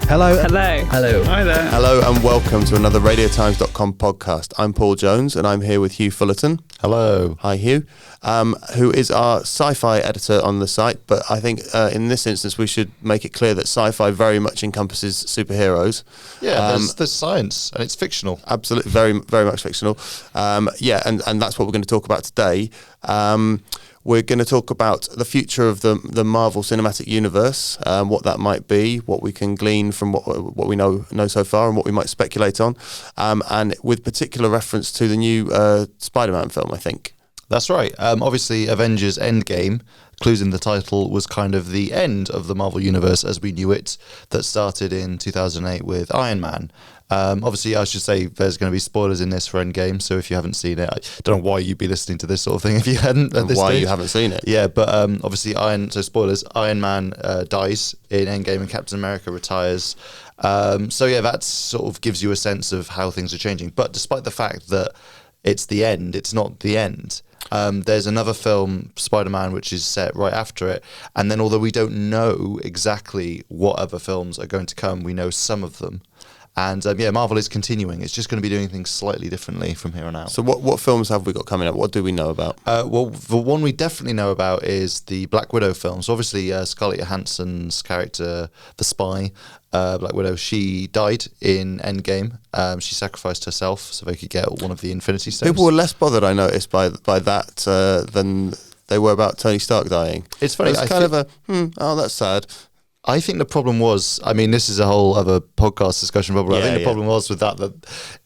Hello. Hello. Hello. Hi there. Hello and welcome to another RadioTimes.com podcast. I'm Paul Jones and I'm here with Hugh Fullerton. Hello. Hi Hugh, who is our sci-fi editor on the site, but I think in this instance we should make it clear that sci-fi very much encompasses superheroes. Yeah, there's science and it's fictional. Absolutely, very, very much fictional. And that's what we're going to talk about today. We're going to talk about the future of the Marvel Cinematic Universe, what that might be, what we can glean from what we know so far, and what we might speculate on, and with particular reference to the new Spider-Man film, I think. That's right. Obviously, Avengers Endgame, clues in the title, was kind of the end of the Marvel Universe as we knew it, that started in 2008 with Iron Man. Obviously, I should say there's going to be spoilers in this for Endgame, so if you haven't seen it, I don't know why you'd be listening to this sort of thing if you hadn't at this Why stage. you haven't seen it. Yeah, but obviously, spoilers, Iron Man dies in Endgame and Captain America retires. So yeah, that sort of gives you a sense of how things are changing. But despite the fact that it's the end, it's not the end. There's another film, Spider-Man, which is set right after it. And then although we don't know exactly what other films are going to come, we know some of them. And Marvel is continuing. It's just going to be doing things slightly differently from here on out. So what films have we got coming up? What do we know about? Well, the one we definitely know about is the Black Widow films. Obviously, Scarlett Johansson's character, the spy, Black Widow, she died in Endgame. She sacrificed herself so they could get one of the Infinity Stones. People were less bothered, I noticed, by that than they were about Tony Stark dying. It's funny. It's kind of that's sad. I think the problem was, I mean, this is a whole other podcast discussion probably. I think the problem was with that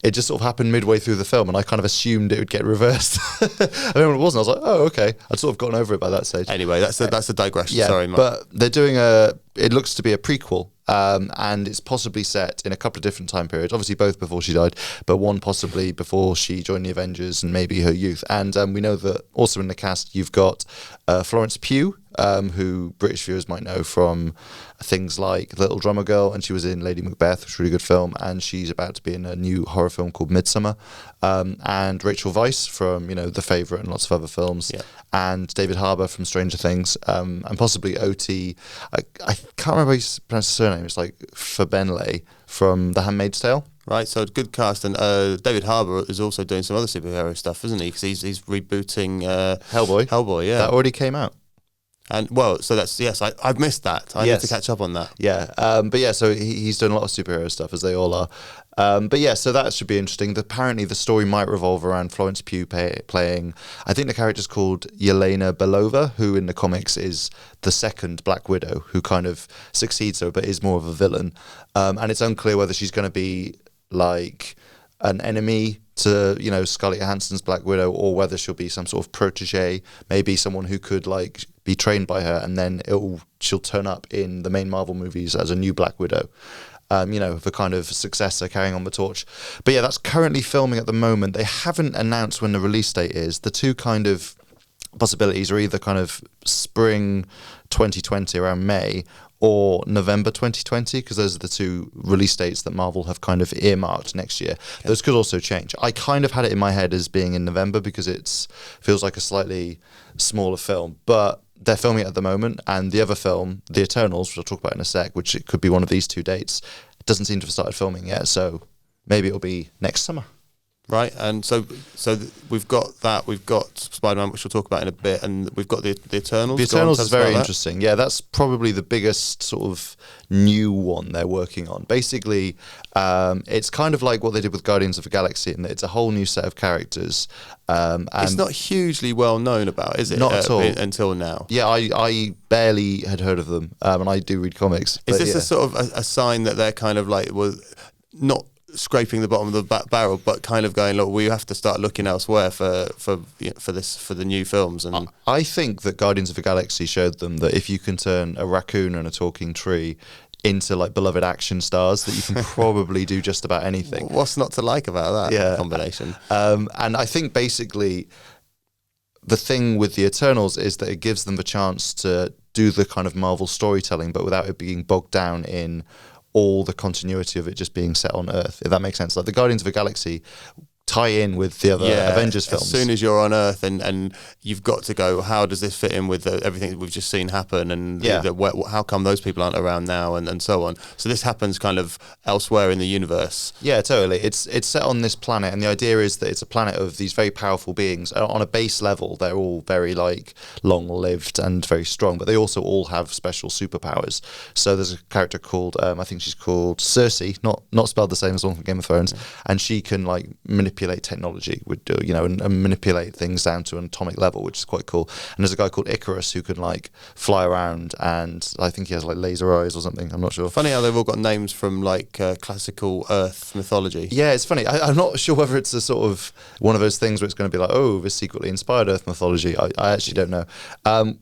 it just sort of happened midway through the film and I kind of assumed it would get reversed. I mean, when it wasn't, I was like, oh, okay. I'd sort of gotten over it by that stage. Anyway, that's a digression. Yeah, Sorry, Mark. but they're doing it looks to be a prequel. And it's possibly set in a couple of different time periods, obviously both before she died, but one possibly before she joined the Avengers and maybe her youth. And we know that also in the cast you've got Florence Pugh, who British viewers might know from things like Little Drummer Girl, and she was in Lady Macbeth, which is a really good film, and she's about to be in a new horror film called Midsummer. And Rachel Weisz from, The Favourite and lots of other films. Yeah. And David Harbour from Stranger Things, and possibly O.T. I can't remember how you pronounce his surname. It's like Fabenle from The Handmaid's Tale. Right, so good cast, and David Harbour is also doing some other superhero stuff, isn't he? Because he's rebooting Hellboy. Hellboy, yeah. That already came out. And so that's I've missed that. I need to catch up on that. Yeah, so he's done a lot of superhero stuff, as they all are. So that should be interesting. Apparently, the story might revolve around Florence Pugh playing. I think the character's called Yelena Belova, who in the comics is the second Black Widow, who kind of succeeds her, but is more of a villain. And it's unclear whether she's going to be like an enemy to Scarlett Johansson's Black Widow, or whether she'll be some sort of protege, maybe someone who could like be trained by her, and then she'll turn up in the main Marvel movies as a new Black Widow. The kind of successor carrying on the torch. But yeah, that's currently filming at the moment. They haven't announced when the release date is. The two kind of possibilities are either kind of spring 2020 around May, or November 2020, because those are the two release dates that Marvel have kind of earmarked next year. Okay. Those could also change. I kind of had it in my head as being in November because it feels like a slightly smaller film, but they're filming it at the moment, and the other film, The Eternals, which I'll talk about in a sec, which it could be one of these two dates, doesn't seem to have started filming yet, so maybe it'll be next summer. Right, and so we've got that. We've got Spider-Man, which we'll talk about in a bit, and we've got the Eternals. The Eternals is very interesting. Yeah, that's probably the biggest sort of new one they're working on. Basically, it's kind of like what they did with Guardians of the Galaxy, in that it's a whole new set of characters. And it's not hugely well known about, is it? Not at all until now. Yeah, I barely had heard of them, and I do read comics. Is this a sort of a sign that they're kind of like not scraping the bottom of the barrel, but kind of going, look, we have to start looking elsewhere for the new films? And I think that Guardians of the Galaxy showed them that if you can turn a raccoon and a talking tree into like beloved action stars, that you can probably do just about anything. What's not to like about that combination? And I think basically the thing with the Eternals is that it gives them the chance to do the kind of Marvel storytelling, but without it being bogged down in all the continuity of it just being set on Earth, if that makes sense. Like the Guardians of the Galaxy tie in with the other Avengers films. As soon as you're on Earth and you've got to go, how does this fit in with everything that we've just seen happen, and how come those people aren't around now, and so on. So this happens kind of elsewhere in the universe. Yeah, totally. It's set on this planet, and the idea is that it's a planet of these very powerful beings. On a base level, they're all very like long-lived and very strong, but they also all have special superpowers. So there's a character called, I think she's called Cersei, not spelled the same as the one from Game of Thrones, and she can like manipulate technology, and manipulate things down to an atomic level, which is quite cool. And there's a guy called Icarus who can like fly around, and I think he has like laser eyes or something. I'm not sure. Funny how they've all got names from like classical Earth mythology. Yeah, it's funny. I'm not sure whether it's a sort of one of those things where it's going to be like, oh, this secretly inspired Earth mythology. I actually don't know.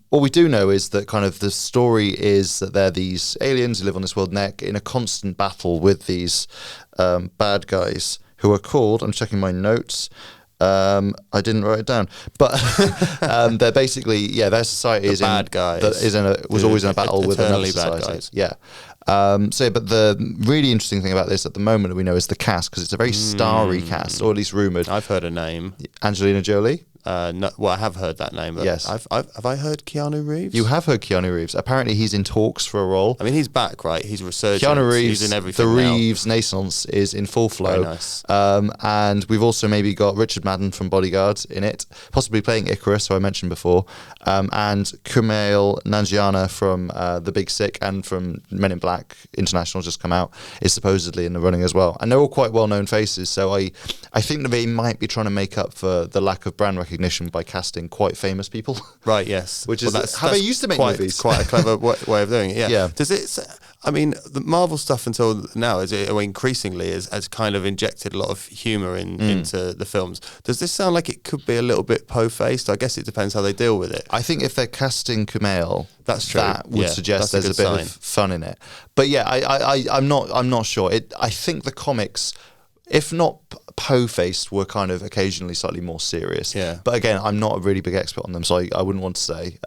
What we do know is that kind of the story is that they're these aliens who live on this world neck in a constant battle with these bad guys who are called, I'm checking my notes, I didn't write it down, but they're basically, their society is bad guys. Was always in a battle with another society. Bad guys. Yeah. But the really interesting thing about this at the moment that we know is the cast, because it's a very starry cast, or at least rumoured. I've heard a name. Angelina Jolie. No, well, I have heard that name. But yes. Have I heard Keanu Reeves? You have heard Keanu Reeves. Apparently, he's in talks for a role. I mean, he's back, right? He's resurgent. Keanu Reeves, he's in everything the now. Reeves Naissance is in full flow. Very nice. And we've also maybe got Richard Madden from Bodyguard in it, possibly playing Icarus, who I mentioned before, and Kumail Nanjiani from The Big Sick and from Men in Black International just come out, is supposedly in the running as well. And they're all quite well-known faces, so I think that they might be trying to make up for the lack of brand recognition by casting quite famous people. Right, yes. Which is how they used to make movies. Quite a clever way of doing it, Yeah. Does it... I mean, the Marvel stuff until now increasingly has kind of injected a lot of humour into the films. Does this sound like it could be a little bit po-faced? I guess it depends how they deal with it. I think if they're casting Kumail, that's true. That would suggest there's a bit of fun in it. But yeah, I'm not sure. I think the comics, if not po-faced, were kind of occasionally slightly more serious. Yeah. But again, I'm not a really big expert on them, so I wouldn't want to say,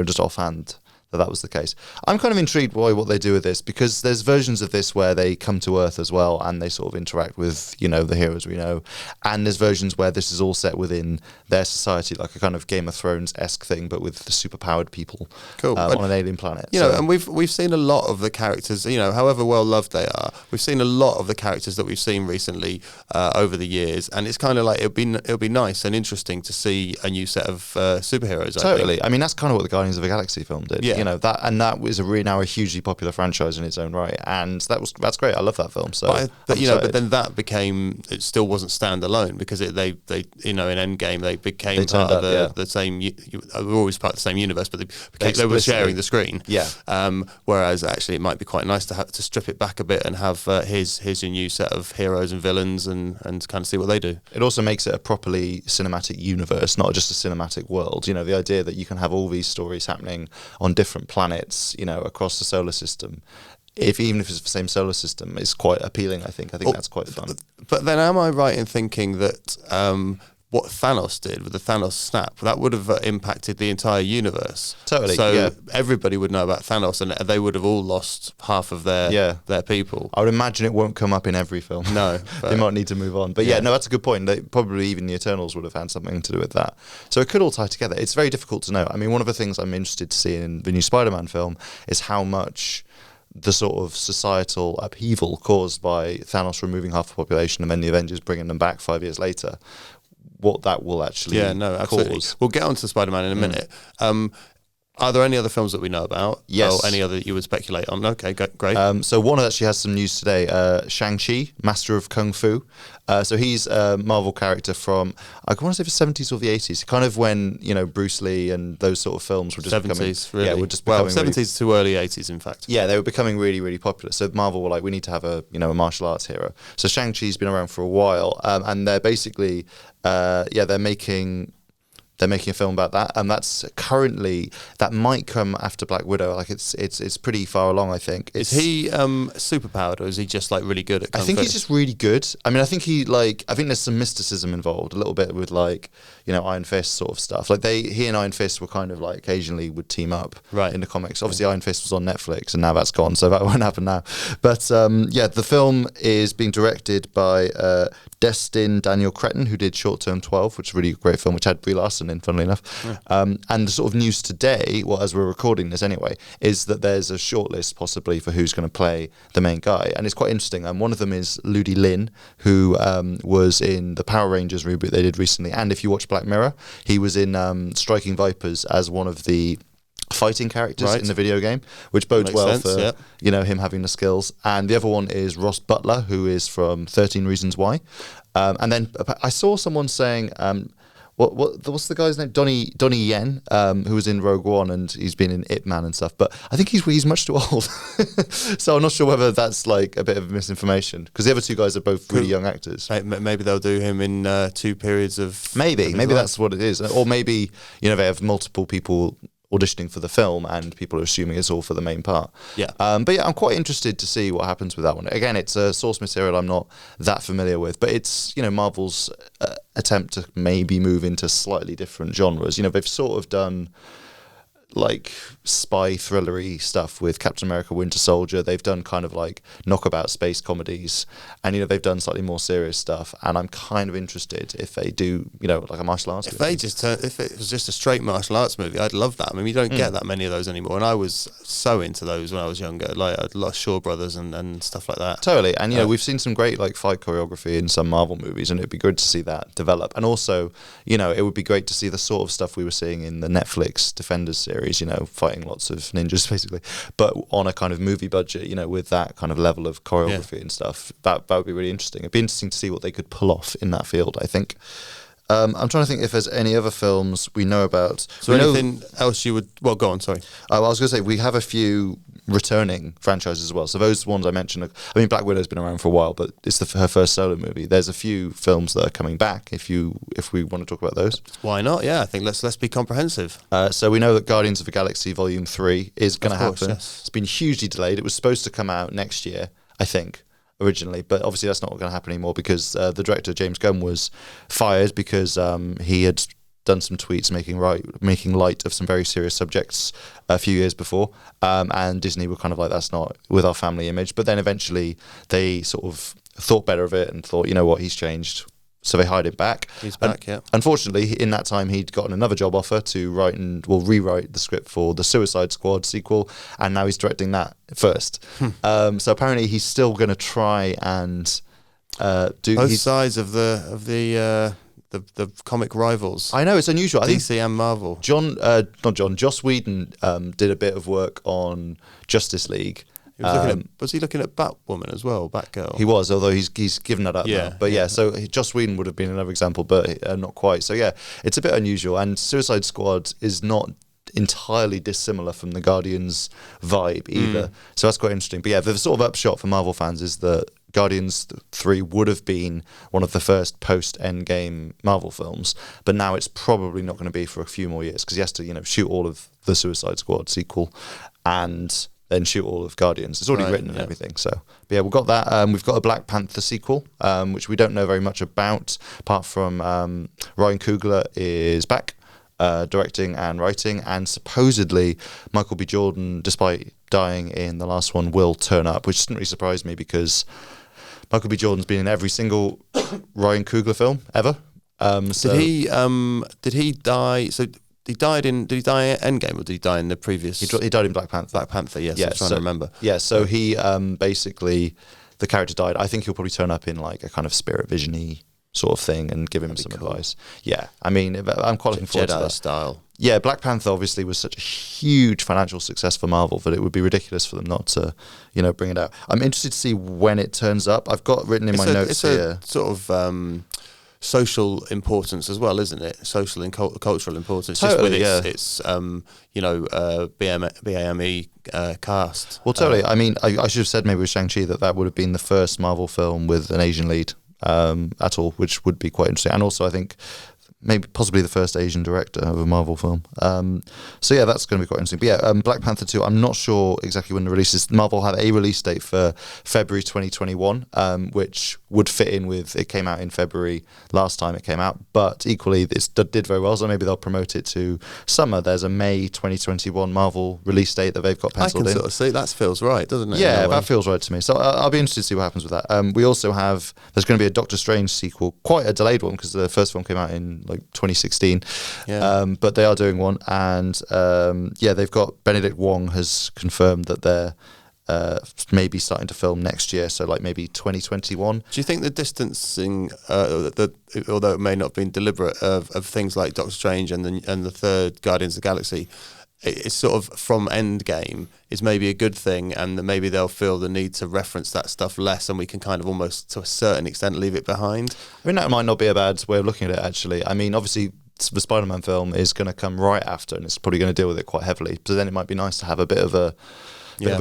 just offhand, that was the case. I'm kind of intrigued by what they do with this, because there's versions of this where they come to Earth as well and they sort of interact with, the heroes we know. And there's versions where this is all set within their society, like a kind of Game of Thrones-esque thing, but with the superpowered people on an alien planet. And we've seen a lot of the characters, however well loved they are, we've seen a lot of the characters that we've seen recently over the years, and it's kind of like it'll be nice and interesting to see a new set of superheroes. Totally. I mean, that's kind of what the Guardians of the Galaxy film did. Yeah. That was now a hugely popular franchise in its own right, and that's great. I love that film. So, but then that became, it still wasn't standalone, because they in Endgame they became part of the same. We're always part of the same universe, but they were sharing the screen. Yeah. Whereas actually, it might be quite nice to strip it back a bit and have here's your new set of heroes and villains, and kind of see what they do. It also makes it a properly cinematic universe, not just a cinematic world. The idea that you can have all these stories happening on different planets, across the solar system, even if it's the same solar system, is quite appealing. I think that's quite fun. But then, am I right in thinking that what Thanos did with the Thanos snap, that would have impacted the entire universe? Totally. So everybody would know about Thanos, and they would have all lost half of their people. I would imagine it won't come up in every film. No. They might need to move on. But that's a good point. Probably even the Eternals would have had something to do with that. So it could all tie together. It's very difficult to know. I mean, one of the things I'm interested to see in the new Spider-Man film is how much the sort of societal upheaval caused by Thanos removing half the population and then the Avengers bringing them back 5 years later, what that will actually absolutely cause. We'll get on to Spider-Man in a minute. Are there any other films that we know about? Yes. Or any other that you would speculate on? Okay, great. So one actually has some news today. Shang-Chi, Master of Kungfu. So he's a Marvel character from, I want to say the 70s or the 80s, kind of when, Bruce Lee and those sort of films were just 70s, really? Yeah, were just becoming 70s to early 80s, in fact. Yeah, they were becoming really, really popular. So Marvel were like, we need to have a martial arts hero. So Shang-Chi's been around for a while, and they're basically, they're making they're making a film about that, and that might come after Black Widow. Like it's pretty far along, I think. Is he superpowered, or is he just like really good at Kung I think Fu? he's just really good. I mean, I think there's some mysticism involved a little bit with like, Iron Fist sort of stuff. Like he and Iron Fist were kind of like occasionally would team up in the comics. Obviously, Iron Fist was on Netflix, and now that's gone, so that won't happen now. But the film is being directed by Destin Daniel Cretton, who did Short Term 12, which is a really great film, which had Brie Larson in, funnily enough. Yeah. And the sort of news today, as we're recording this anyway, is that there's a shortlist possibly for who's going to play the main guy. And it's quite interesting. One of them is Ludi Lin, who was in the Power Rangers reboot they did recently. And if you watch Black Mirror, he was in Striking Vipers as one of the fighting characters in the video game, which bodes well for him having the skills. And the other one is Ross Butler, who is from 13 Reasons Why. And then I saw someone saying, what's the guy's name? Donnie Yen, who was in Rogue One, and he's been in Ip Man and stuff. But I think he's much too old, so I'm not sure whether that's like a bit of misinformation, because the other two guys are both really young actors. Maybe they'll do him in 2 periods of maybe that's what it is, or maybe they have multiple people auditioning for the film and people are assuming it's all for the main part. But I'm quite interested to see what happens with that one. Again, it's a source material I'm not that familiar with, but it's Marvel's attempt to maybe move into slightly different genres. They've sort of done like spy thrillery stuff with Captain America Winter Soldier. They've done kind of like knockabout space comedies, and they've done slightly more serious stuff, and I'm kind of interested if they do like a martial arts movie. If it was just a straight martial arts movie, I'd love that. I mean, you don't get that many of those anymore, and I was so into those when I was younger, like I'd love Shaw Brothers and stuff like that. Totally. And we've seen some great like fight choreography in some Marvel movies, and it'd be good to see that develop. And also it would be great to see the sort of stuff we were seeing in the Netflix Defenders series, fighting lots of ninjas basically, but on a kind of movie budget, with that kind of level of choreography and stuff. That would be really interesting. It'd be interesting to see what they could pull off in that field, I think. I'm trying to think if there's any other films we know about. So anything else you would... Well, go on, sorry. I was going to say, we have a few returning franchises as well. So those ones I mentioned, Black Widow's been around for a while, but it's her first solo movie. There's a few films that are coming back, if we want to talk about those. Why not? Yeah, I think let's be comprehensive. So we know that Guardians of the Galaxy Volume 3 is going to happen. Yes. It's been hugely delayed. It was supposed to come out next year, I think, originally, but obviously that's not going to happen anymore because the director James Gunn was fired because he had done some tweets making light of some very serious subjects a few years before, and Disney were kind of like, that's not with our family image. But then eventually they sort of thought better of it and thought, he's changed, so they hired him back. He's back, yeah. Unfortunately, in that time, he'd gotten another job offer to rewrite the script for the Suicide Squad sequel, and now he's directing that first. So apparently, he's still going to try and do both sides of the comic rivals. I know, it's unusual. I think DC and Marvel. Joss Whedon did a bit of work on Justice League. Was he looking at Batwoman as well, Batgirl? He was, although he's given that up now. But so Joss Whedon would have been another example, but not quite. So it's a bit unusual. And Suicide Squad is not entirely dissimilar from the Guardians vibe either. So that's quite interesting. But the sort of upshot for Marvel fans is that Guardians 3 would have been one of the first post-Endgame Marvel films, but now it's probably not going to be for a few more years because he has to, shoot all of the Suicide Squad sequel and then shoot all of Guardians. It's already written and everything. So, but we've got that. We've got a Black Panther sequel, which we don't know very much about, apart from Ryan Coogler is back, directing and writing, and supposedly Michael B. Jordan, despite dying in the last one, will turn up, which didn't really surprise me because Michael B. Jordan's been in every single Ryan Coogler film ever. Did he die? So did he die in Endgame, or did he die in the previous? He died in Black Panther. Black Panther, yes. Yeah, I'm trying to remember. Yeah, so he basically, the character died. I think he'll probably turn up in like a kind of spirit vision-y sort of thing and give him some advice. Yeah, I mean, I'm quite looking forward to that. Jedi style. Yeah, Black Panther obviously was such a huge financial success for Marvel that it would be ridiculous for them not to, bring it out. I'm interested to see when it turns up. I've got written in my notes here. It's a sort of social importance as well, isn't it? Social and cultural importance. Totally, just with BAME cast. Well, totally. I mean, I should have said maybe with Shang-Chi that would have been the first Marvel film with an Asian lead at all, which would be quite interesting. And also, I think maybe possibly the first Asian director of a Marvel film. So yeah, that's going to be quite interesting. But yeah, Black Panther 2, I'm not sure exactly when the release is. Marvel have a release date for February 2021, which would fit in with, it came out in February last time it came out, but equally it did very well, so maybe they'll promote it to summer. There's a May 2021 Marvel release date that they've got penciled in. I can sort of see, that feels right, doesn't it? Yeah, that feels right to me. So I'll be interested to see what happens with that. We also have, there's going to be a Doctor Strange sequel, quite a delayed one because the first one came out in like 2016. Yeah. But they are doing one, and they've got Benedict Wong has confirmed that they're maybe starting to film next year, so like maybe 2021. Do you think the distancing, although it may not have been deliberate, of things like Doctor Strange and the third Guardians of the Galaxy, it's sort of from Endgame is maybe a good thing, and that maybe they'll feel the need to reference that stuff less, and we can kind of almost to a certain extent leave it behind? I mean, that might not be a bad way of looking at it, actually. I mean, obviously the Spider-Man film is going to come right after, and it's probably going to deal with it quite heavily, so then it might be nice to have a bit of a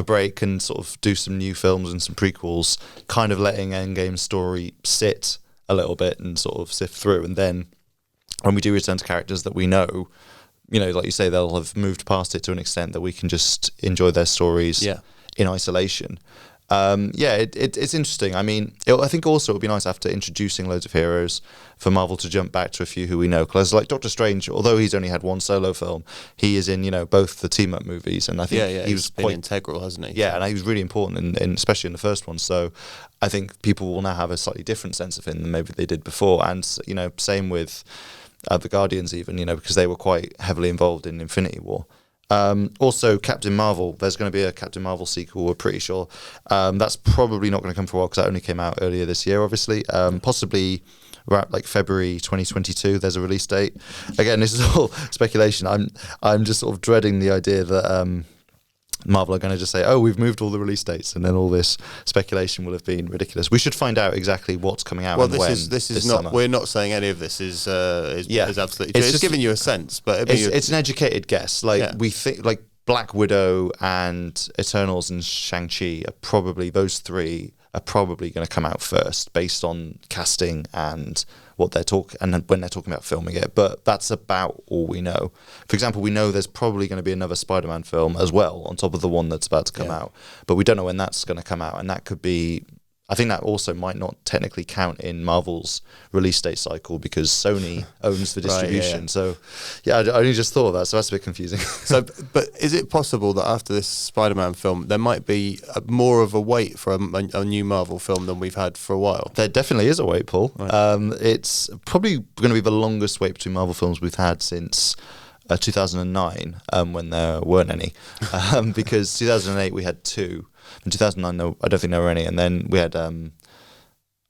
break and sort of do some new films and some prequels, kind of letting Endgame's story sit a little bit and sort of sift through, and then when we do return to characters that we know, like you say, they'll have moved past it to an extent that we can just enjoy their stories in isolation. It's interesting. I mean, I think also it would be nice after introducing loads of heroes for Marvel to jump back to a few who we know. Because like Doctor Strange, although he's only had one solo film, he is in both the team up movies, and I think he was quite integral, hasn't he? Yeah, and he was really important, in especially in the first one. So I think people will now have a slightly different sense of him than maybe they did before. And same with the Guardians, even because they were quite heavily involved in Infinity War. Also, Captain Marvel. There's going to be a Captain Marvel sequel, we're pretty sure. That's probably not going to come for a while because that only came out earlier this year, obviously. Possibly around like February 2022, there's a release date. Again, this is all speculation. I'm just sort of dreading the idea that Marvel are going to just say, oh, we've moved all the release dates, and then all this speculation will have been ridiculous. We should find out exactly what's coming out and when. This is not. Summer. We're not saying any of this is absolutely true. It's just giving you a sense, but it's an educated guess. We think like Black Widow and Eternals and Shang-Chi are probably, those three are probably going to come out first based on casting and what they're talking, and when they're talking about filming it. But that's about all we know. For example, we know there's probably going to be another Spider-Man film as well on top of the one that's about to come out, but we don't know when that's going to come out, and that could be, I think that also might not technically count in Marvel's release date cycle because Sony owns the distribution. Right, So, I only just thought of that, so that's a bit confusing. But is it possible that after this Spider-Man film, there might be more of a wait for a new Marvel film than we've had for a while? There definitely is a wait, Paul. Right. It's probably going to be the longest wait between Marvel films we've had since 2009, when there weren't any. Because 2008 we had two. In 2009, no, I don't think there were any. And then we had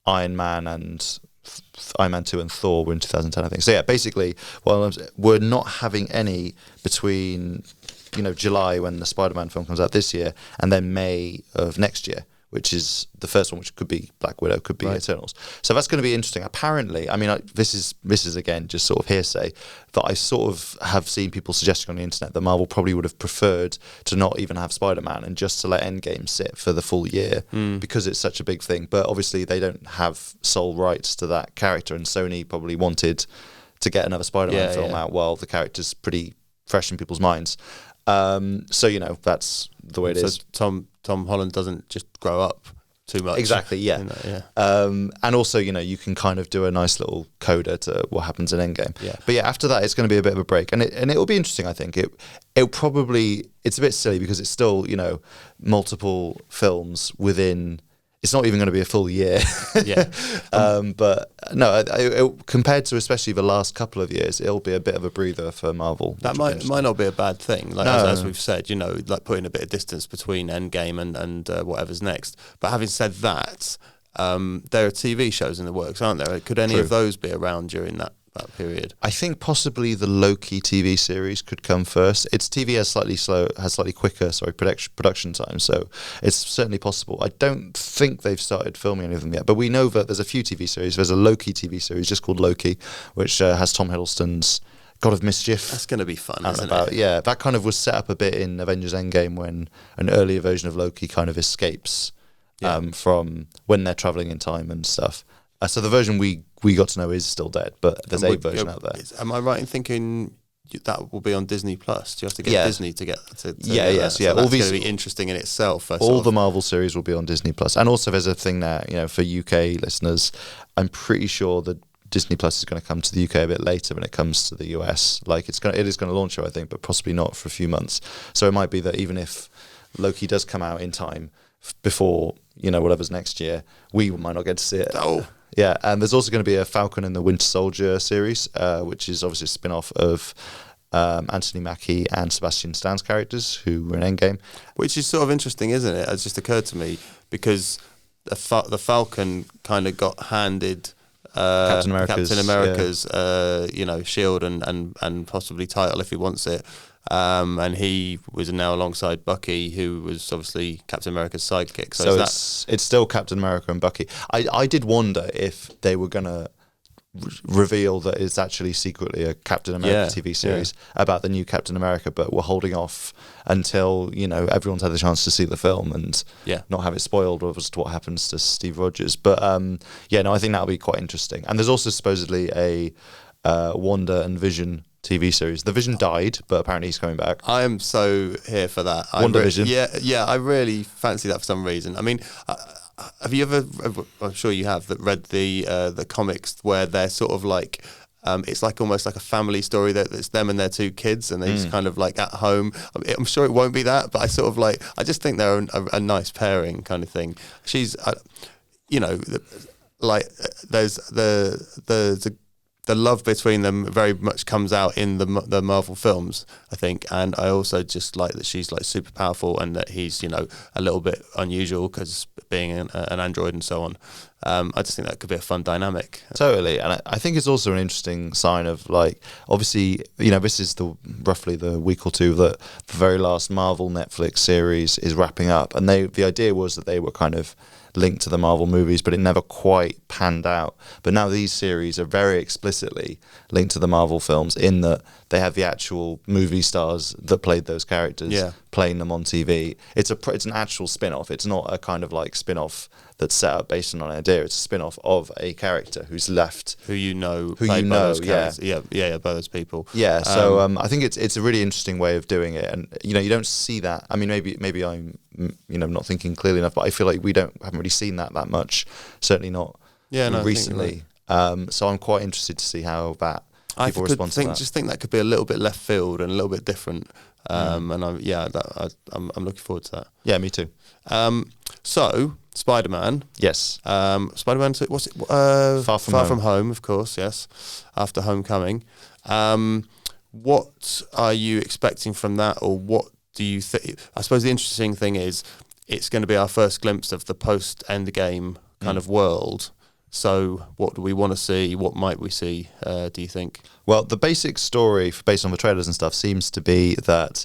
Iron Man 2 and Thor were in 2010, I think. So yeah, basically, we're not having any between July when the Spider-Man film comes out this year and then May of next year, which is the first one, which could be Black Widow, could be Eternals. So that's going to be interesting. Apparently, I mean, this is again just sort of hearsay, that I sort of have seen people suggesting on the internet that Marvel probably would have preferred to not even have Spider-Man and just to let Endgame sit for the full year because it's such a big thing. But obviously, they don't have sole rights to that character, and Sony probably wanted to get another Spider-Man film out while the character's pretty fresh in people's minds. So that's the way it is. Tom Holland doesn't just grow up too much. Exactly, yeah. And also, you can kind of do a nice little coda to what happens in Endgame. Yeah. But yeah, after that, it's going to be a bit of a break, and it'll be interesting. I think it'll probably, it's a bit silly because it's still multiple films within. It's not even going to be a full year. But no, compared to especially the last couple of years, it'll be a bit of a breather for Marvel. That might not be a bad thing. As we've said, like putting a bit of distance between Endgame and whatever's next. But having said that, there are TV shows in the works, aren't there? Could any of those be around during that period? I think possibly the Loki TV series could come first. Its TV has slightly quicker production time, so it's certainly possible. I don't think they've started filming any of them yet, but we know that there's a few TV series. There's a Loki TV series just called Loki, which has Tom Hiddleston's God of Mischief. That's going to be fun, isn't it? Yeah, that kind of was set up a bit in Avengers Endgame when an earlier version of Loki kind of escapes from when they're traveling in time and stuff. So the version we got to know is still dead, but there's a version out there. Am I right in thinking that will be on Disney Plus? Do you have to get Disney to get to yeah, get yes, that? yeah. So All that's these going to be interesting in itself. all the Marvel series will be on Disney Plus, and also there's a thing there, for UK listeners. I'm pretty sure that Disney Plus is going to come to the UK a bit later when it comes to the US. Like it is going to launch here, I think, but possibly not for a few months. So it might be that even if Loki does come out in time before whatever's next year, we might not get to see it. Oh. Yeah, and there's also going to be a Falcon and the Winter Soldier series, which is obviously a spin-off of Anthony Mackie and Sebastian Stan's characters who were in Endgame. Which is sort of interesting, isn't it? It's just occurred to me because the Falcon kind of got handed Captain America's shield and possibly title if he wants it. And he was now alongside Bucky, who was obviously Captain America's sidekick. So it's still Captain America and Bucky. I did wonder if they were going to reveal that it's actually secretly a Captain America TV series about the new Captain America, but we're holding off until everyone's had the chance to see the film and not have it spoiled as to what happens to Steve Rogers. But I think that'll be quite interesting. And there's also supposedly a Wanda and Vision TV series. The Vision died, but apparently he's coming back. I am so here for that. WandaVision. I really fancy that for some reason. I mean, have you ever? I'm sure you have. That read the comics where they're sort of like. It's like almost like a family story that it's them and their two kids, and they're just kind of like at home. I'm sure it won't be that, but I sort of like. I just think they're a nice pairing kind of thing. She's, like there's the love between them very much comes out in the Marvel films, I think, and I also just like that she's like super powerful and that he's a little bit unusual because being an android and so on. I just think that could be a fun dynamic. Totally, and I think it's also an interesting sign of like obviously this is roughly the week or two that the very last Marvel Netflix series is wrapping up, and the idea was that they were kind of linked to the Marvel movies, but it never quite panned out. But now these series are very explicitly linked to the Marvel films in that they have the actual movie stars that played those characters playing them on TV. It's an actual spin-off. It's not a kind of like spin-off that's set up based on an idea. It's a spin-off of a character who's left. By those people. Yeah, so I think it's a really interesting way of doing it, and you don't see that. I mean, maybe I'm not thinking clearly enough, but I feel like we haven't really seen that much. Certainly not recently. So I'm quite interested to see how people respond to that. Just think that could be a little bit left field and a little bit different. And I'm looking forward to that. Yeah, me too. So Spider-Man. Yes. Spider-Man. What's it? Far From Home, of course. Yes. After Homecoming. What are you expecting from that, or what do you think? I suppose the interesting thing is it's going to be our first glimpse of the post-Endgame kind of world. So what do we want to see? What might we see, do you think? Well, the basic story, based on the trailers and stuff, seems to be that,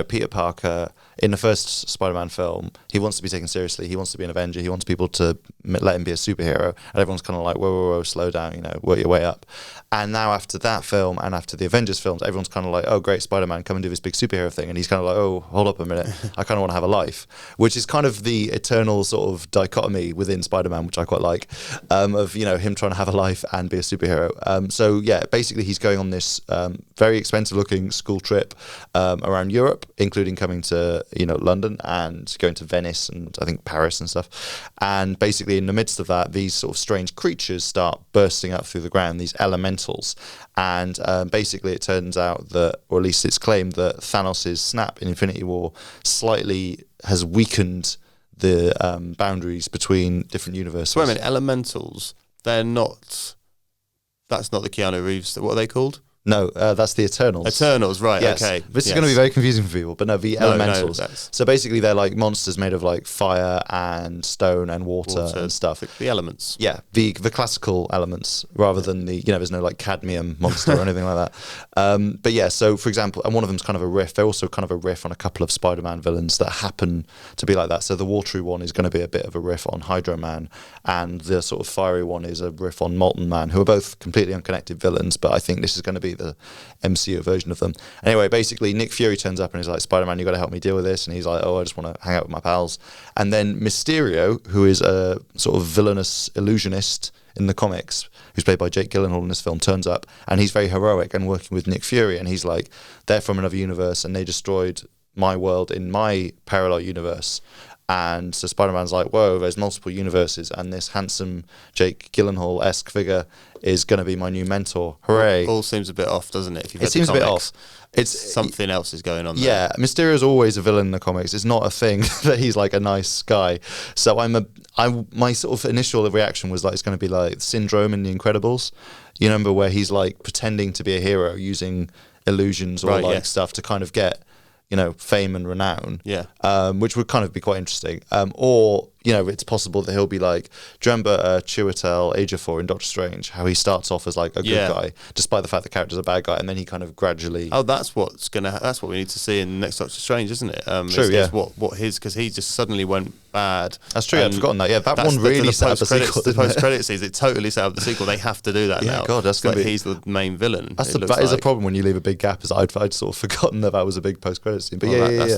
Peter Parker, in the first Spider-Man film, he wants to be taken seriously. He wants to be an Avenger. He wants people to let him be a superhero. And everyone's kind of like, whoa, slow down, work your way up. And now after that film and after the Avengers films, everyone's kind of like, oh, great, Spider-Man, come and do this big superhero thing. And he's kind of like, oh, hold up a minute. I kind of want to have a life, which is kind of the eternal sort of dichotomy within Spider-Man, which I quite like, of, him trying to have a life and be a superhero. So, yeah, basically he's going on this very expensive-looking school trip around Europe, including coming to, London and going to Venice and I think Paris and stuff. And basically in the midst of that, these sort of strange creatures start bursting up through the ground, these elementals. And basically it turns out that, or at least it's claimed that Thanos' snap in Infinity War slightly has weakened the boundaries between different universes. Wait a minute, elementals, that's not the Keanu Reeves, what are they called? No, that's the Eternals. Eternals, right, yes. Okay. This is going to be very confusing for people, but no, the Elementals. So basically they're like monsters made of like fire and stone and water and stuff. The elements. Yeah, the classical elements rather than the, there's no like cadmium monster or anything like that. But yeah, so for example, and one of them's kind of a riff. They're also kind of a riff on a couple of Spider-Man villains that happen to be like that. So the watery one is going to be a bit of a riff on Hydro Man, and the sort of fiery one is a riff on Molten Man, who are both completely unconnected villains, but I think this is going to be be the MCU version of them. Anyway, basically, Nick Fury turns up and he's like, Spider-Man, you got to help me deal with this. And he's like, oh, I just want to hang out with my pals. And then Mysterio, who is a sort of villainous illusionist in the comics, who's played by Jake Gyllenhaal in this film, turns up and he's very heroic and working with Nick Fury. And he's like, they're from another universe and they destroyed my world in my parallel universe. And so Spider-Man's like, whoa, there's multiple universes and this handsome Jake Gyllenhaal-esque figure is going to be my new mentor. Hooray. All seems a bit off, doesn't it? If you've It seems a bit off. It's something else is going on there. Yeah, Mysterio's always a villain in the comics. It's not a thing that he's like a nice guy. So my sort of initial reaction was like, it's going to be like Syndrome in The Incredibles. You remember where he's like pretending to be a hero using illusions or stuff to kind of get, fame and renown. Yeah. Which would kind of be quite interesting. Or, it's possible that he'll be like, do you remember Chiwetel Ejiofor in Doctor Strange? How he starts off as like a good guy, despite the fact the character's a bad guy, and then he kind of gradually... Oh, that's what we need to see in the next Doctor Strange, isn't it? True, yeah. Because he just suddenly went bad. That's true, I'd forgotten that. Yeah, that one really set up the sequel. The post-credit scenes, it totally set up the sequel. They have to do that now. Yeah, God, that's going to be... He's the main villain. That is a problem when you leave a big gap, is I'd sort of forgotten that was a big post-credit scene. But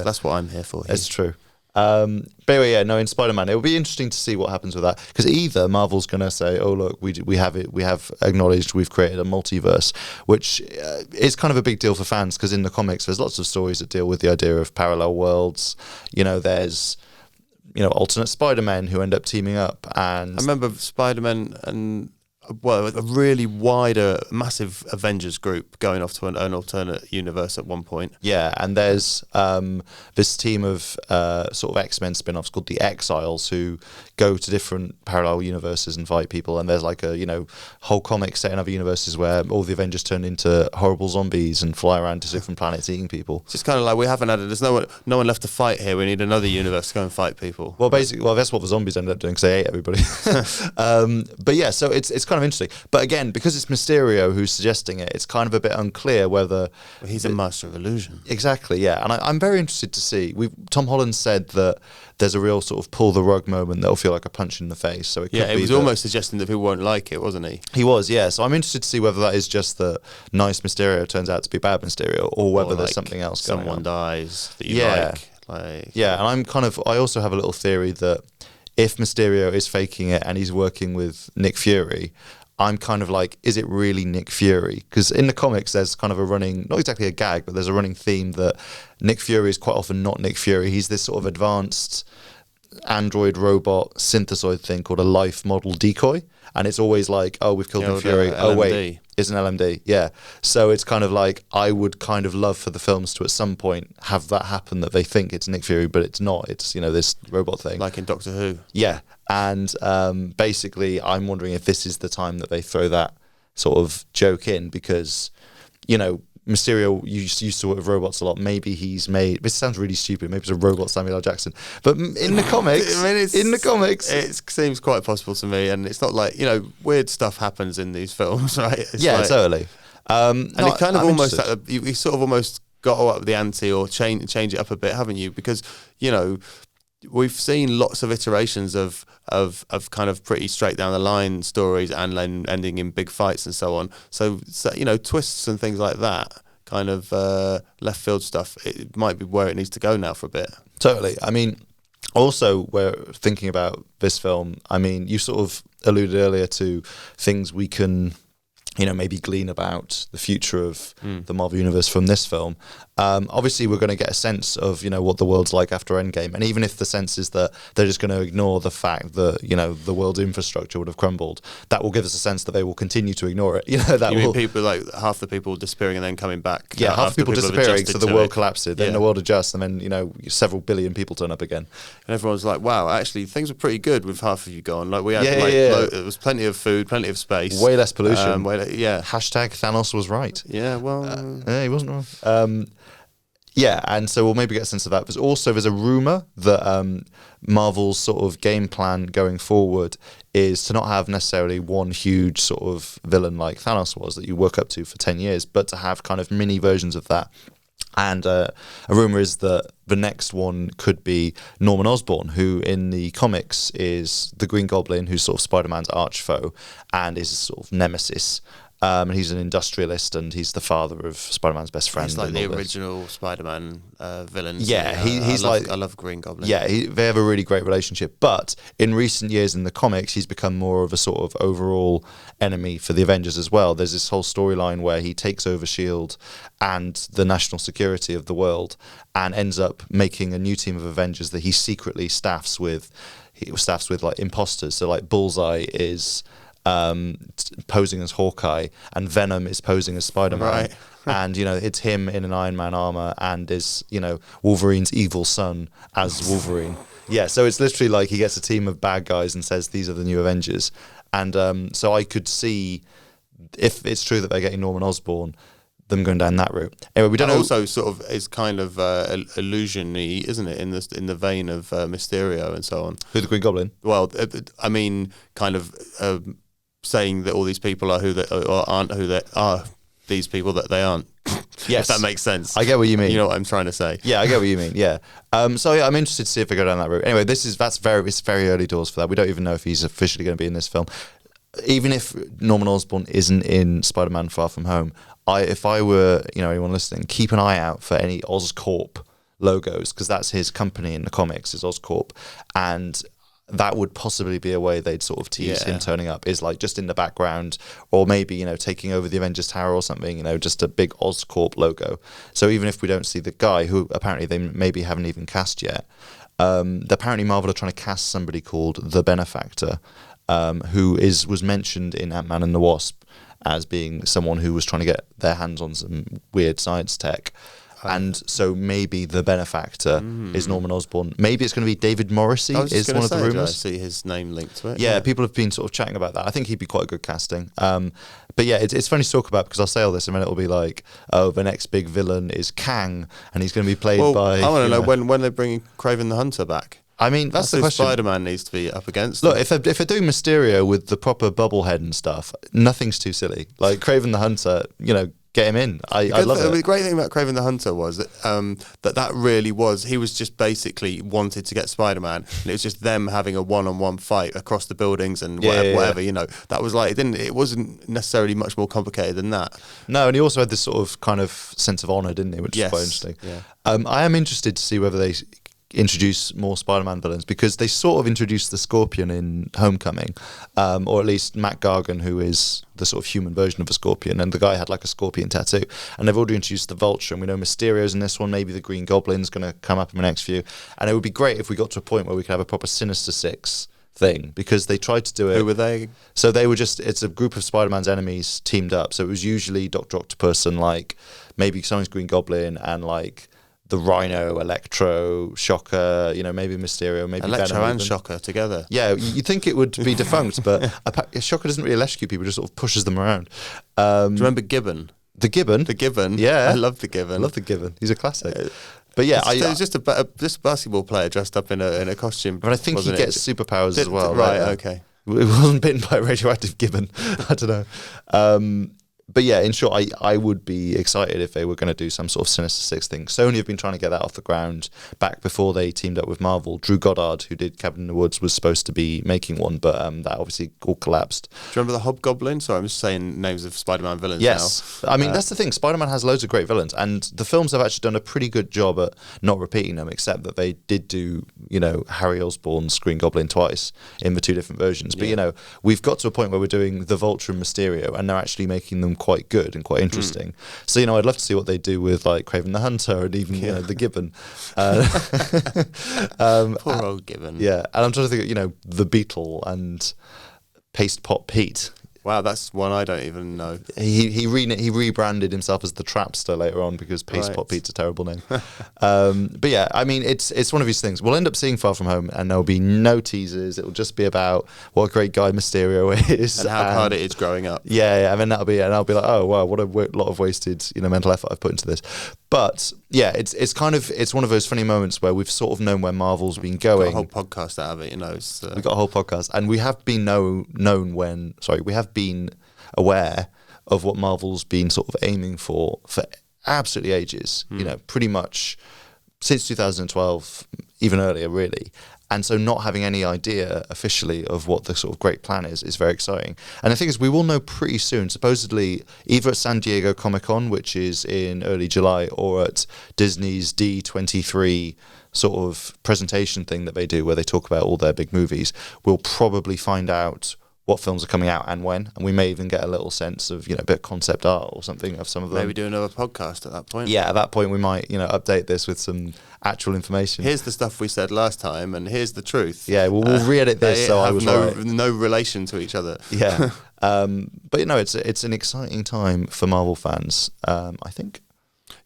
that's what I'm here for. It's true. But anyway, in Spider-Man, it will be interesting to see what happens with that, because either Marvel's going to say, oh look, we have acknowledged we've created a multiverse, which is kind of a big deal for fans, because in the comics there's lots of stories that deal with the idea of parallel worlds. There's alternate Spider-Men who end up teaming up, and I remember Spider-Man and a really massive Avengers group going off to an alternate universe at one point. Yeah, and there's this team of sort of X-Men spin-offs called the Exiles, who go to different parallel universes and fight people, and there's like a whole comic set in other universes where all the Avengers turn into horrible zombies and fly around to different planets eating people. It's just kind of like, there's no one left to fight here, we need another universe to go and fight people. Well, that's what the zombies ended up doing, because they ate everybody. But yeah, so it's kind of interesting. But again, because it's Mysterio who's suggesting it, it's kind of a bit unclear whether... Well, he's a master of illusion. Exactly, yeah. And I'm very interested to see. Tom Holland said that there's a real sort of pull the rug moment that'll feel like a punch in the face. So it was almost suggesting that people won't like it, wasn't he? He was, yeah. So I'm interested to see whether that is just that nice Mysterio turns out to be bad Mysterio, or whether there's something else going on. Someone dies that you like. Yeah, and I also have a little theory that if Mysterio is faking it and he's working with Nick Fury, I'm kind of like, is it really Nick Fury? Because in the comics, there's kind of a running, not exactly a gag, but there's a running theme that Nick Fury is quite often not Nick Fury. He's this sort of advanced android robot synthesoid thing called a life model decoy. And it's always like, oh, we've killed Nick Fury. Oh, wait, it's an LMD. Yeah. So it's kind of like, I would kind of love for the films to at some point have that happen, that they think it's Nick Fury, but it's not. It's, this robot thing. Like in Doctor Who. Yeah. And basically, I'm wondering if this is the time that they throw that sort of joke in, because, Mysterio used to work with robots a lot. Maybe he's made... This sounds really stupid. Maybe it's a robot Samuel L. Jackson. But in the comics... It seems quite possible to me. And it's not like, weird stuff happens in these films, right? It's totally. And it kind of almost... You sort of almost got to up the ante or change it up a bit, haven't you? Because, we've seen lots of iterations of kind of pretty straight down the line stories and then ending in big fights and so on. So twists and things like that, kind of left field stuff, it might be where it needs to go now for a bit. Totally. I mean, also, we're thinking about this film. I mean, you sort of alluded earlier to things we can maybe glean about the future of the Marvel Universe from this film. Obviously, we're going to get a sense of, what the world's like after Endgame. And even if the sense is that they're just going to ignore the fact that, the world's infrastructure would have crumbled, that will give us a sense that they will continue to ignore it. Mean people, like half the people disappearing and then coming back? Yeah, half the people disappearing, so the world collapses. Then the world adjusts, and then, several billion people turn up again. And everyone's like, wow, actually, things were pretty good with half of you gone. Like, we had, there was plenty of food, plenty of space. Way less pollution. Hashtag Thanos was right. Yeah, well... he wasn't wrong. And so we'll maybe get a sense of that. There's a rumour that Marvel's sort of game plan going forward is to not have necessarily one huge sort of villain like Thanos was that you work up to for 10 years, but to have kind of mini versions of that. And a rumour is that the next one could be Norman Osborn, who in the comics is the Green Goblin, who's sort of Spider-Man's arch foe and is a sort of nemesis. And he's an industrialist, and he's the father of Spider-Man's best friend. He's like and the all this. original Spider-Man villain. Yeah, I love Green Goblin. Yeah, they have a really great relationship. But in recent years in the comics, he's become more of a sort of overall enemy for the Avengers as well. There's this whole storyline where he takes over S.H.I.E.L.D. and the national security of the world and ends up making a new team of Avengers that he secretly staffs with. He staffs with like imposters. So like Bullseye is posing as Hawkeye, and Venom is posing as Spider-Man. Right. And, you know, it's him in an Iron Man armor and is, you know, Wolverine's evil son as Wolverine. Yeah, so it's literally like he gets a team of bad guys and says, these are the new Avengers. And so I could see, if it's true that they're getting Norman Osborn, them going down that route. Anyway, we don't know. Also, sort of is kind of illusion-y, isn't it? In the vein of Mysterio and so on. Who, the Green Goblin? Well, I mean, kind of saying that all these people are who they or aren't who they are. These people that they aren't. Yes, if that makes sense. I get what you mean. You know what I'm trying to say. Yeah, I get what you mean. Yeah. So yeah, I'm interested to see if they go down that route. Anyway, it's very early doors for that. We don't even know if he's officially going to be in this film. Even if Norman Osborn isn't in Spider-Man: Far From Home, if I were, you know, anyone listening, keep an eye out for any Oscorp logos, because that's his company in the comics, is Oscorp, and that would possibly be a way they'd sort of tease him turning up, is like just in the background, or maybe, you know, taking over the Avengers Tower or something, you know, just a big Oscorp logo. So even if we don't see the guy, who apparently they maybe haven't even cast yet, apparently Marvel are trying to cast somebody called the Benefactor, who was mentioned in Ant-Man and the Wasp as being someone who was trying to get their hands on some weird science tech. And so maybe the Benefactor is Norman Osborn. Maybe it's going to be David Morrissey, is one of the rumours. I see his name linked to it. Yeah, people have been sort of chatting about that. I think he'd be quite a good casting. But yeah, it's funny to talk about, because I'll say all this and then it'll be like, oh, the next big villain is Kang, and he's going to be played by... I want to know when they're bringing Kraven the Hunter back. I mean, that's the question. Spider-Man needs to be up against. Look, if they're doing Mysterio with the proper bubble head and stuff, nothing's too silly. Like Kraven the Hunter, you know, get him in. I love it. The great thing about Kraven the Hunter was that that really was, he was just basically wanted to get Spider-Man, and it was just them having a one-on-one fight across the buildings and whatever, you know. That was like, it wasn't necessarily much more complicated than that. No, and he also had this sort of kind of sense of honour, didn't he, which is quite interesting. Yeah. I am interested to see whether they introduce more Spider-Man villains, because they sort of introduced the Scorpion in Homecoming, or at least Matt Gargan, who is the sort of human version of a Scorpion, and the guy had like a Scorpion tattoo, and they've already introduced the Vulture, and we know Mysterio's in this one, maybe the Green Goblin's going to come up in the next few, and it would be great if we got to a point where we could have a proper Sinister Six thing, because they tried to do it. Who were they? So they were it's a group of Spider-Man's enemies teamed up, so it was usually Dr. Octopus and like maybe someone's Green Goblin and like the Rhino, Electro, Shocker, you know, maybe Mysterio, maybe Electro Venom and even. Shocker together. Yeah, you'd think it would be defunct, but Shocker doesn't really electrocute people, just sort of pushes them around. Do you remember Gibbon? The Gibbon? The Gibbon. Yeah. I love the Gibbon. I love the Gibbon. He's a classic. But yeah, it's just a basketball player dressed up in a costume. But I think he gets superpowers as well. Right, okay. It wasn't bitten by a radioactive gibbon. I don't know. But yeah, in short, I would be excited if they were going to do some sort of Sinister Six thing. Sony have been trying to get that off the ground back before they teamed up with Marvel. Drew Goddard, who did Cabin in the Woods, was supposed to be making one, but that obviously all collapsed. Do you remember the Hobgoblin? Sorry, I'm just saying names of Spider-Man villains now. Yes. I mean, that's the thing. Spider-Man has loads of great villains, and the films have actually done a pretty good job at not repeating them, except that they did do, you know, Harry Osborn's Green Goblin twice in the two different versions. But, you know, we've got to a point where we're doing the Vulture and Mysterio, and they're actually making them quite good and quite interesting. So, you know, I'd love to see what they do with like Kraven the Hunter and even you know, the Gibbon. Poor old Gibbon. Yeah, and I'm trying to think of, you know, the Beetle and Paste Pot Pete. Wow, that's one I don't even know. He rebranded himself as the Trapster later on because Paste Pot Pete's a terrible name. But yeah, I mean, it's one of these things. We'll end up seeing Far From Home, and there'll be no teasers. It'll just be about what a great guy Mysterio is and how hard it is growing up. Yeah, and then I'll be like, oh wow, what a lot of wasted mental effort I've put into this. But yeah, it's one of those funny moments where we've sort of known where Marvel's been going. Got a whole podcast out of it, you know. We got a whole podcast, and we have been been aware of what Marvel's been sort of aiming for absolutely ages. You know, pretty much since 2012, even earlier, really. And so not having any idea officially of what the sort of great plan is very exciting. And the thing is, we will know pretty soon, supposedly either at San Diego Comic-Con, which is in early July, or at Disney's D23 sort of presentation thing that they do where they talk about all their big movies. We'll probably find out what films are coming out and when, and we may even get a little sense of, a bit of concept art or something of some of them. Maybe do another podcast at that point. Yeah, at that point we might, update this with some actual information. Here's the stuff we said last time, and here's the truth. Yeah, we'll re-edit this, so I was right. No relation to each other. Yeah, but it's an exciting time for Marvel fans, I think.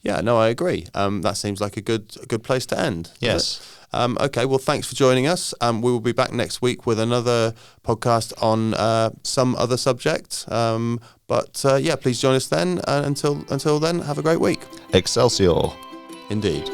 Yeah, no, I agree. That seems like a good place to end. Yes. Okay, well, thanks for joining us. We will be back next week with another podcast on some other subject. Please join us then. Until then, have a great week. Excelsior. Indeed.